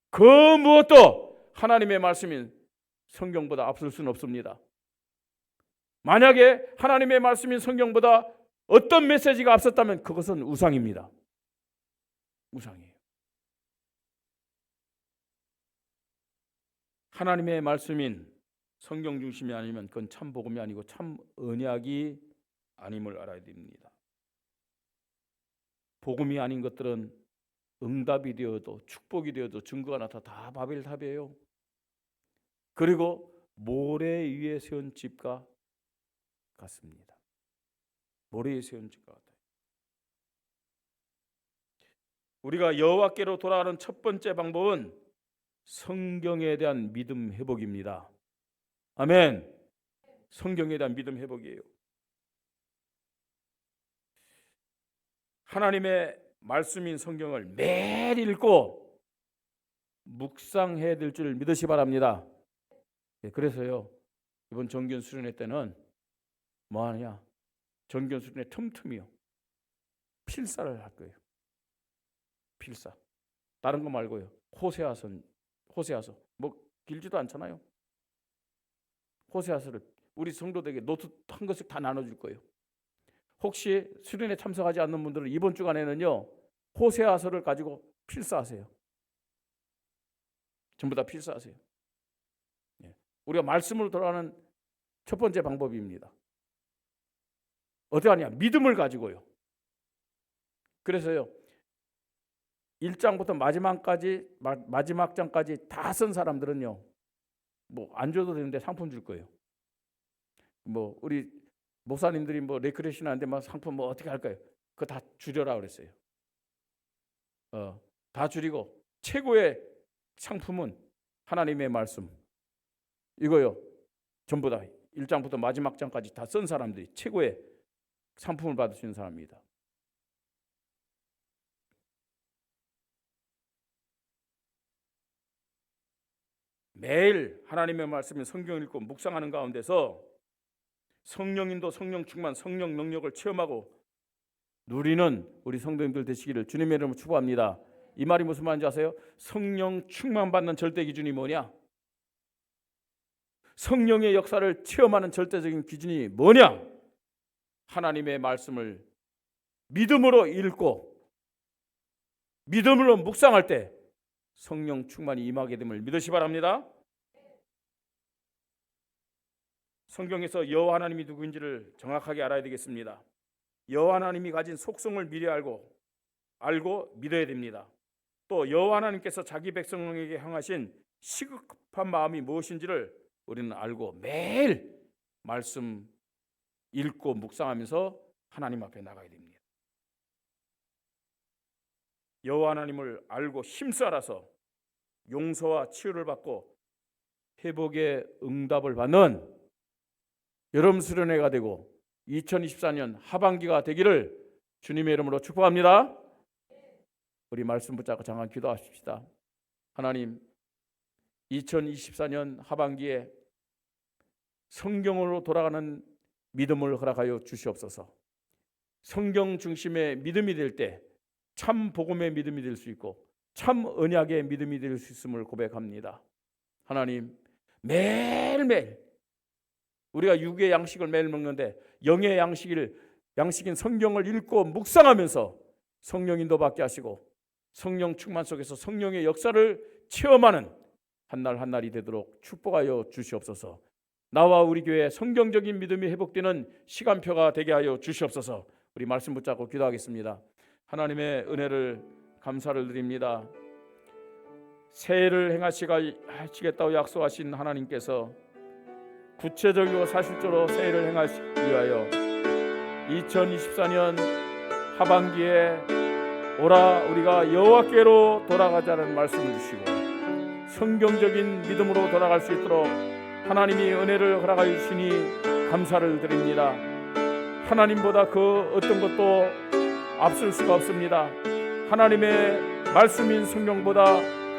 그 무엇도 하나님의 말씀인 성경보다 앞설 수는 없습니다. 만약에 하나님의 말씀인 성경보다 어떤 메시지가 앞섰다면 그것은 우상입니다. 우상이에요. 하나님의 말씀인 성경 중심이 아니면 그건 참 복음이 아니고 참 언약이 아님을 알아야 됩니다. 복음이 아닌 것들은 응답이 되어도 축복이 되어도 증거가 나타나 다 바벨탑이에요. 그리고 모래 위에 세운 집과 같습니다. 모래 위에 세운 집과 같아요. 우리가 여호와께로 돌아가는 첫 번째 방법은 성경에 대한 믿음 회복입니다. 아멘. 성경에 대한 믿음 회복이에요. 하나님의 말씀인 성경을 매일 읽고 묵상해야 될 줄 믿으시 바랍니다. 그래서요, 이번 정견 수련회 때는 뭐 하냐? 정견 수련회 틈틈이요, 필사를 할 거예요. 필사. 다른 거 말고요. 호세아서 뭐 길지도 않잖아요. 호세아서를 우리 성도들에게 노트 한 것씩 다 나눠줄 거예요. 혹시 수련회 참석하지 않는 분들은 이번 주간에는요, 호세아서를 가지고 필사하세요. 전부 다 필사하세요. 우리가 말씀으로 돌아가는 첫 번째 방법입니다. 어떻게 하냐? 믿음을 가지고요. 그래서요, 1장부터 마지막 장까지 다 쓴 사람들은요, 뭐 안 줘도 되는데 상품 줄 거예요. 뭐 우리 목사님들이 뭐 레크레이션 하는데 막 상품 뭐 어떻게 할까요? 그거 다 줄여라 그랬어요. 다 줄이고 최고의 상품은 하나님의 말씀. 이거요, 전부 다 1장부터 마지막 장까지 다 쓴 사람들이 최고의 상품을 받을 수 있는 사람입니다. 매일 하나님의 말씀을 성경 읽고 묵상하는 가운데서 성령인도, 성령 충만, 성령 능력을 체험하고 누리는 우리 성도님들 되시기를 주님의 이름으로 축복합니다. 이 말이 무슨 말인지 아세요? 성령 충만 받는 절대 기준이 뭐냐? 성령의 역사를 체험하는 절대적인 기준이 뭐냐? 하나님의 말씀을 믿음으로 읽고 믿음으로 묵상할 때 성령 충만이 임하게 됨을 믿으시 바랍니다. 성경에서 여호와 하나님이 누구인지를 정확하게 알아야 되겠습니다. 여호와 하나님이 가진 속성을 미리 알고 믿어야 됩니다. 또 여호와 하나님께서 자기 백성에게 향하신 시급한 마음이 무엇인지를 우리는 알고 매일 말씀 읽고 묵상하면서 하나님 앞에 나가야 됩니다. 여호와 하나님을 알고 힘써 알아서 용서와 치유를 받고 회복의 응답을 받는 여름 수련회가 되고 2024년 하반기가 되기를 주님의 이름으로 축복합니다. 우리 말씀 붙잡고 잠깐 기도하십시다. 하나님, 2024년 하반기에 성경으로 돌아가는 믿음을 허락하여 주시옵소서. 성경 중심의 믿음이 될 때 참 복음의 믿음이 될 수 있고 참 언약의 믿음이 될 수 있음을 고백합니다. 하나님, 매일매일 우리가 육의 양식을 매일 먹는데 영의 양식인 성경을 읽고 묵상하면서 성령 인도 받게 하시고 성령 충만 속에서 성령의 역사를 체험하는 한날 한날이 되도록 축복하여 주시옵소서. 나와 우리 교회 성경적인 믿음이 회복되는 시간표가 되게 하여 주시옵소서. 우리 말씀 붙잡고 기도하겠습니다. 하나님의 은혜를 감사를 드립니다. 새해를 행하시겠다고 약속하신 하나님께서 구체적이고 사실적으로 새해를 행하시기 위하여 2024년 하반기에 오라 우리가 여호와께로 돌아가자는 말씀을 주시고 성경적인 믿음으로 돌아갈 수 있도록 하나님이 은혜를 허락하여 주시니 감사를 드립니다. 하나님보다 그 어떤 것도 앞설 수가 없습니다. 하나님의 말씀인 성경보다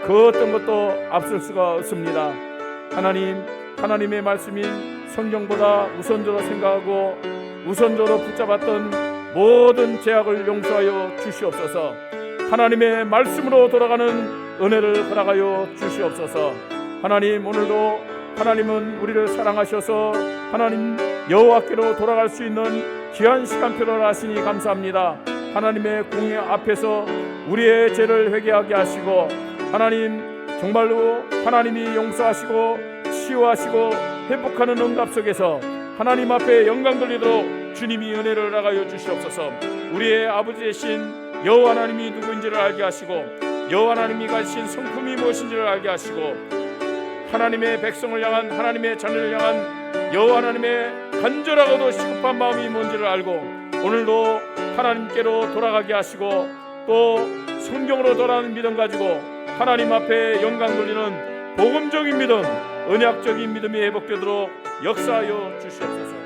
그 어떤 것도 앞설 수가 없습니다. 하나님의 말씀인 성경보다 우선적으로 생각하고 우선적으로 붙잡았던 모든 죄악을 용서하여 주시옵소서. 하나님의 말씀으로 돌아가는 은혜를 허락하여 주시옵소서. 하나님, 오늘도 하나님은 우리를 사랑하셔서 하나님 여호와께로 돌아갈 수 있는 귀한 시간표를 하시니 감사합니다. 하나님의 공의 앞에서 우리의 죄를 회개하게 하시고 하나님 정말로 하나님이 용서하시고 치유하시고 회복하는 응답 속에서 하나님 앞에 영광 돌리도록 주님이 은혜를 허락하여 주시옵소서. 우리의 아버지 되신 여호와 하나님이 누구인지를 알게 하시고 여호와 하나님이 가지신 성품이 무엇인지를 알게 하시고 하나님의 백성을 향한 하나님의 자녀를 향한 여호와 하나님의 간절하고도 시급한 마음이 뭔지를 알고 오늘도 하나님께로 돌아가게 하시고 또 성경으로 돌아가는 믿음 가지고 하나님 앞에 영광 돌리는 복음적인 믿음, 언약적인 믿음이 회복되도록 역사하여 주시옵소서.